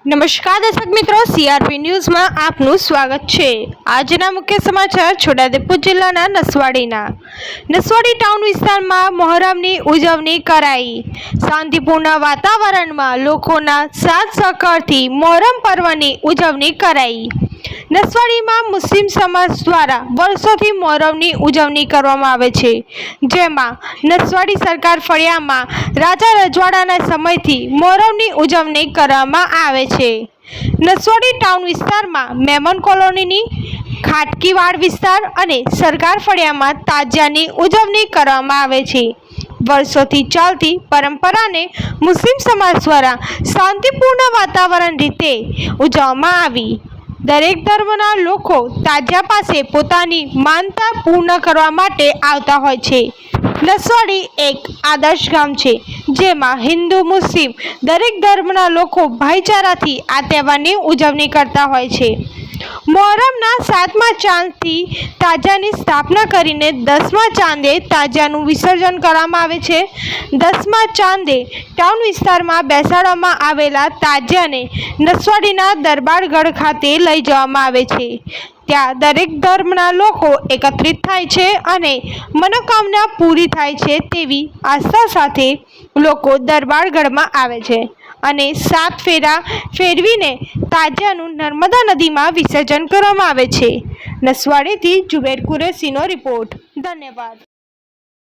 નમસ્કાર દર્શક મિત્રો, સીઆરપી ન્યૂઝમાં આપનું સ્વાગત છે। આજના મુખ્ય સમાચાર છોટાઉદેપુર જિલ્લાના નસવાડી ટાઉન વિસ્તારમાં મોહરમની ઉજવણી કરાઈ। શાંતિપૂર્ણ વાતાવરણમાં લોકોના સાથ સહકારથી મોહરમ પર્વની ઉજવણી કરાઈ। નસવાડીમાં મુસ્લિમ સમાજ દ્વારા વર્ષોથી મોહરમની ઉજવણી કરવામાં આવે છે, જેમાં નસવાડી સરકાર ફળિયામાં રાજા રજવાડાના સમયથી મોહરમની ઉજવણી કરવામાં આવે છે। નસવાડી ટાઉન વિસ્તારમાં મેમન કોલોનીની ખાટકીવાડ વિસ્તાર અને સરકાર ફળિયામાં તાજિયાની ઉજવણી કરવામાં આવે છે। વર્ષોથી ચાલતી પરંપરાને મુસ્લિમ સમાજ દ્વારા શાંતિપૂર્ણ વાતાવરણ રીતે ઉજવવામાં આવી। દરેક ધર્મના લોકો તાજિયા પાસે પોતાની માનતા પૂર્ણ કરવા માટે આવતા હોય છે। નસવાડી એક આદર્શ ગામ છે, જેમાં હિન્દુ મુસ્લિમ દરેક ધર્મના લોકો ભાઈચારાથી આ તહેવારની ઉજવણી કરતા હોય છે। મોહરમના 7મા ચાંદથી તાજિયાની સ્થાપના કરીને 10મા ચાંદે તાજિયાનું વિસર્જન કરવામાં આવે છે। 10મા ચાંદે ટાઉન વિસ્તારમાં બેસાડવામાં આવેલા તાજિયાને નસવાડીના દરબારગઢ ખાતે લઈ જવામાં આવે છે। ત્યાં દરેક ધર્મના લોકો એકત્રિત થાય છે અને મનોકામના પૂરી થાય છે તેવી આસ્થા સાથે લોકો દરબારગઢમાં આવે છે અને 7 ફેરા ફેરવીને તાજિયાનું નર્મદા નદીમાં વિસર્જન કરવામાં આવે છે। નસવાડીથી જુબેર કુરેશીનો રિપોર્ટ। ધન્યવાદ।